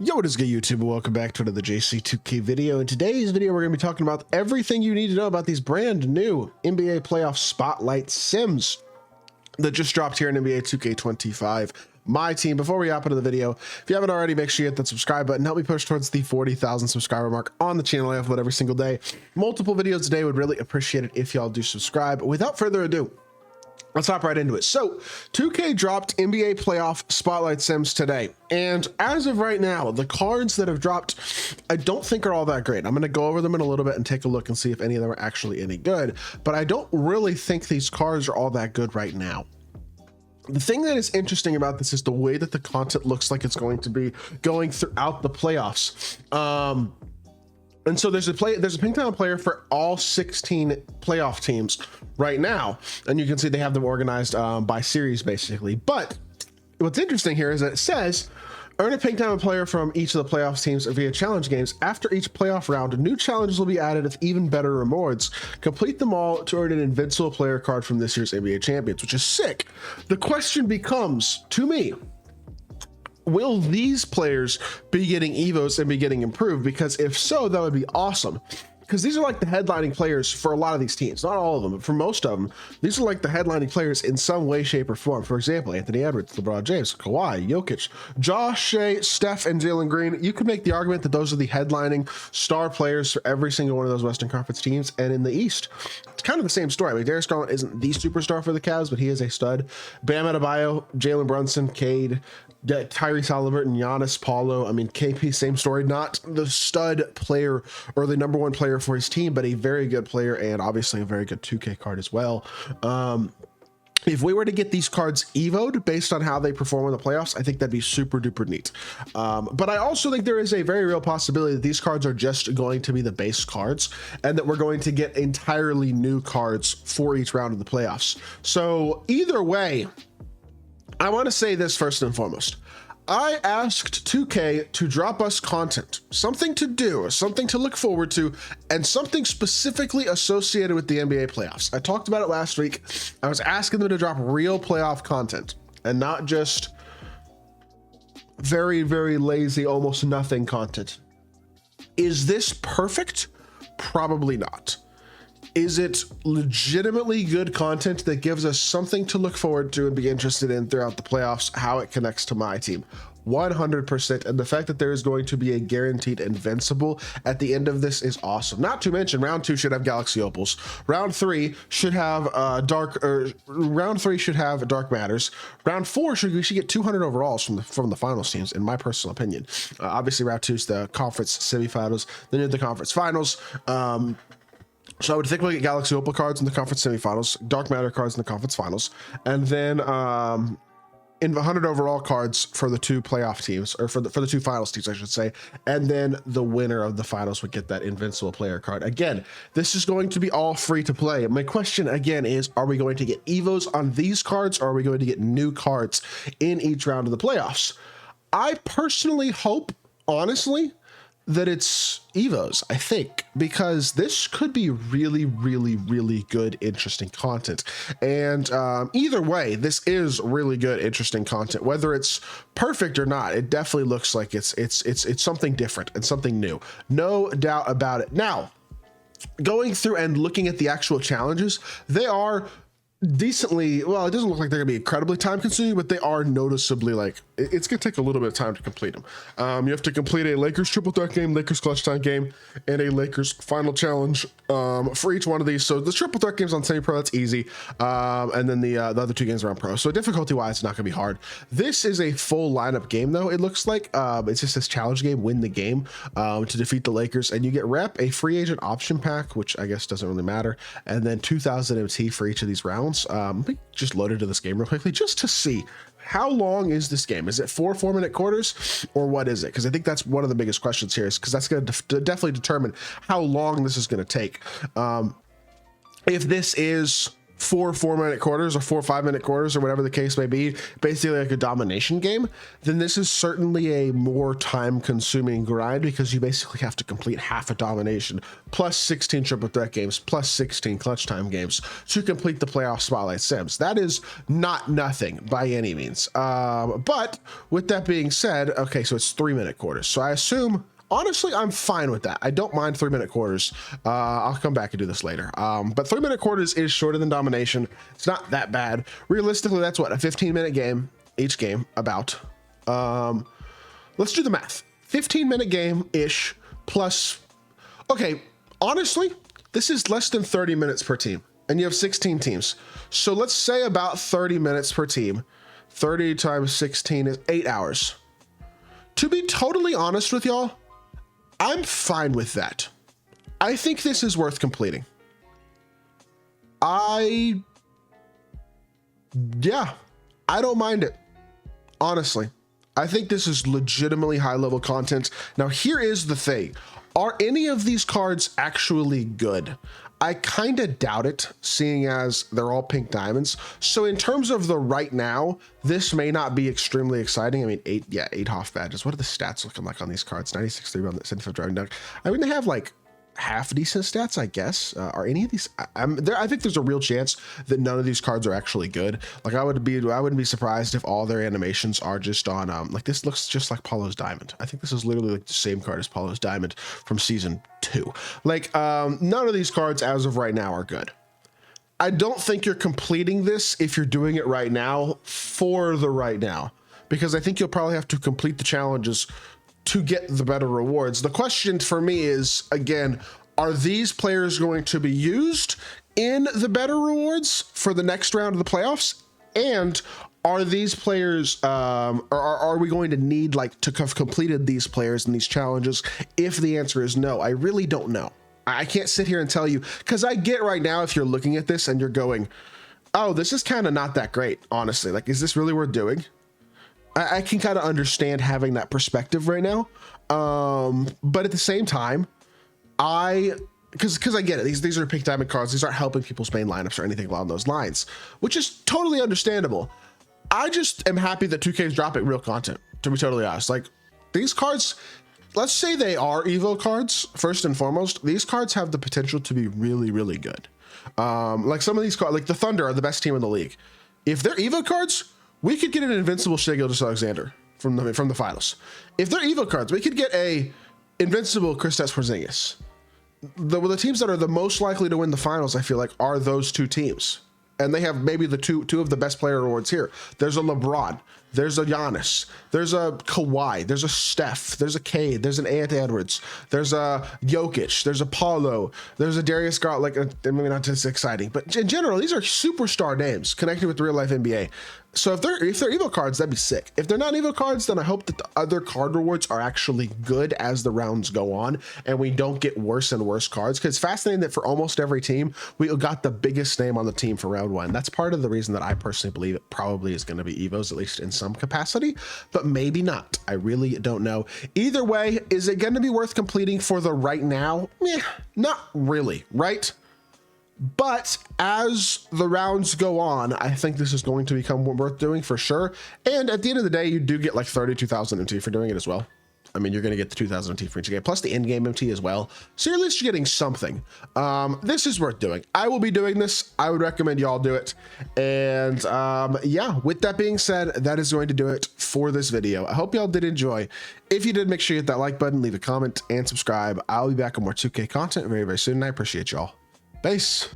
Yo, what is good, YouTube? Welcome back to another JC2K video. In today's video, we're going to be talking about everything you need to know about these brand new NBA Playoff Spotlight Sims that just dropped here in NBA 2K25. My team. Before we hop into the video, if you haven't already, make sure you hit that subscribe button. Help me push towards the 40,000 subscriber mark on the channel. I upload every single day. Multiple videos a day. Would really appreciate it if y'all do subscribe. Without further ado, let's hop right into it. So 2K dropped NBA Playoff Spotlight Sims today. And as of right now, the cards that have dropped, I don't think are all that great. I'm going to go over them in a little bit and take a look and see if any of them are actually any good. But I don't really think these cards are all that good right now. The thing that is interesting about this is the way that the content looks like it's going to be going throughout the playoffs. And so there's a ping pong player for all 16 playoff teams right now. And you can see they have them organized by series basically. But what's interesting here is that it says, earn a ping pong player from each of the playoff teams via challenge games. After each playoff round, new challenges will be added with even better rewards. Complete them all to earn an invincible player card from this year's NBA champions, which is sick. The question becomes, to me, will these players be getting evos and be getting improved? Because if so, that would be awesome. Because these are like the headlining players for a lot of these teams, not all of them, but for most of them, these are like the headlining players in some way, shape, or form. For example, Anthony Edwards, LeBron James, Kawhi, Jokic, Josh, Shea, Steph, and Jalen Green. You could make the argument that those are the headlining star players for every single one of those Western Conference teams. And in the East, it's kind of the same story. I mean, Darius Garland isn't the superstar for the Cavs, but he is a stud. Bam Adebayo, Jalen Brunson, Cade, Tyrese Halliburton, Giannis, Paulo. I mean, KP, same story. Not the stud player or the number one player for his team, but a very good player and obviously a very good 2K card as well. If we were to get these cards evoed based on how they perform in the playoffs, I think that'd be super duper neat. But I also think there is a very real possibility that these cards are just going to be the base cards and that we're going to get entirely new cards for each round of the playoffs. So either way, I want to say this first and foremost. I asked 2K to drop us content, something to do, something to look forward to, and something specifically associated with the NBA playoffs. I talked about it last week. I was asking them to drop real playoff content and not just very, very lazy, almost nothing content. Is this perfect? Probably not. Is it legitimately good content that gives us something to look forward to and be interested in throughout the playoffs, how it connects to my team? 100%. And the fact that there is going to be a guaranteed invincible at the end of this is awesome. Not to mention round 2 should have Galaxy Opals. Round 3 should have round 3 should have Dark Matters. Round 4 we should get 200 overalls from the finals teams, in my personal opinion. Obviously round 2 is the conference semifinals, then you have the conference finals. So I would think we'll get Galaxy Opal cards in the conference semifinals, Dark Matter cards in the conference finals, and then in 100 overall cards for the 2 playoff teams, or for the 2 finals teams, I should say. And then the winner of the finals would get that invincible player card. Again, this is going to be all free to play. My question again is, are we going to get evos on these cards, or are we going to get new cards in each round of the playoffs? I personally hope, honestly, that it's evos, I think, because this could be really, really, really good, interesting content. And either way, this is really good, interesting content. Whether it's perfect or not, it definitely looks like it's something different and something new. No doubt about it. Now, going through and looking at the actual challenges, they are decently, well, it doesn't look like they're gonna be incredibly time consuming, but they are noticeably, like, it's gonna take a little bit of time to complete them. You have to complete a Lakers triple threat game, Lakers clutch time game, and a Lakers final challenge for each one of these. So the triple threat game's on semi-pro, that's easy, and then the other 2 games are on pro. So difficulty wise, it's not gonna be hard. This is a full lineup game though, it looks like. It's just this challenge game, win the game to defeat the Lakers, and you get rep, a free agent option pack, which I guess doesn't really matter, and then 2,000 MT for each of these rounds. We just loaded to this game real quickly just to see how long is this game. Is it 4-minute quarters, or what is it? Because I think that's one of the biggest questions here, is because that's going to definitely determine how long this is going to take. If this is 4 4-minute quarters or 4 5-minute quarters or whatever the case may be, basically like a domination game, then this is certainly a more time consuming grind, because you basically have to complete half a domination plus 16 triple threat games plus 16 clutch time games to complete the playoff Spotlight Sims. That is not nothing by any means. But with that being said, okay, so it's 3-minute quarters. So I assume, honestly, I'm fine with that. I don't mind 3-minute quarters. I'll come back and do this later. But 3-minute quarters is shorter than domination. It's not that bad. Realistically, that's what, a 15-minute game, each game, about. Let's do the math. 15-minute game-ish plus, okay, honestly, this is less than 30 minutes per team, and you have 16 teams. So let's say about 30 minutes per team. 30 times 16 is 8 hours. To be totally honest with y'all, I'm fine with that. I think this is worth completing. Yeah, I don't mind it. Honestly, I think this is legitimately high level content. Now, here is the thing. Are any of these cards actually good? I kind of doubt it, seeing as they're all pink diamonds. So in terms of the right now, this may not be extremely exciting. I mean, 8 Hoff badges. What are the stats looking like on these cards? 96 3-run, 75 driving dunk. I mean, they have like half decent stats, I guess. Are any of these? I think there's a real chance that none of these cards are actually good. Like I wouldn't be surprised if all their animations are just on like this looks just like Paulo's Diamond. I think this is literally like the same card as Paulo's Diamond from season 2. Like none of these cards as of right now are good. I don't think you're completing this if you're doing it right now for the right now, because I think you'll probably have to complete the challenges to get the better rewards. The question for me is, again, are these players going to be used in the better rewards for the next round of the playoffs? And are these players, are we going to need like to have completed these players in these challenges? If the answer is no, I really don't know. I can't sit here and tell you, because I get right now, if you're looking at this and you're going, oh, this is kind of not that great, honestly. Like, is this really worth doing? I can kind of understand having that perspective right now. But at the same time, because I get it. These are pink diamond cards. These aren't helping people's main lineups or anything along those lines, which is totally understandable. I just am happy that 2K is dropping real content, to be totally honest. Like these cards, let's say they are Evo cards, first and foremost, these cards have the potential to be really, really good. Like some of these cards, like the Thunder are the best team in the league. If they're Evo cards, we could get an invincible Shai Gilgeous-Alexander from the finals. If they're Evo cards, we could get a invincible Kristaps Porzingis. The teams that are the most likely to win the finals, I feel like, are those two teams. And they have maybe the two of the best player awards here. There's a LeBron, there's a Giannis, there's a Kawhi, there's a Steph, there's a Cade, there's an Anthony Edwards, there's a Jokic, there's a Paulo, there's a Darius Garland. Like, maybe not just exciting, but in general, these are superstar names connected with real life NBA. So if they're Evo cards, that'd be sick. If they're not Evo cards, then I hope that the other card rewards are actually good as the rounds go on and we don't get worse and worse cards. Because it's fascinating that for almost every team, we got the biggest name on the team for round 1. That's part of the reason that I personally believe it probably is going to be Evos, at least in some capacity, but maybe not. I really don't know. Either way, is it going to be worth completing for the right now? Not really, right? But as the rounds go on, I think this is going to become worth doing for sure. And at the end of the day, you do get like 32,000 MT for doing it as well. I mean, you're going to get the 2,000 MT for each game, plus the in-game MT as well. So you're at least getting something. This is worth doing. I will be doing this. I would recommend y'all do it. And yeah, with that being said, that is going to do it for this video. I hope y'all did enjoy. If you did, make sure you hit that like button, leave a comment, and subscribe. I'll be back with more 2K content very, very soon, and I appreciate y'all. Peace.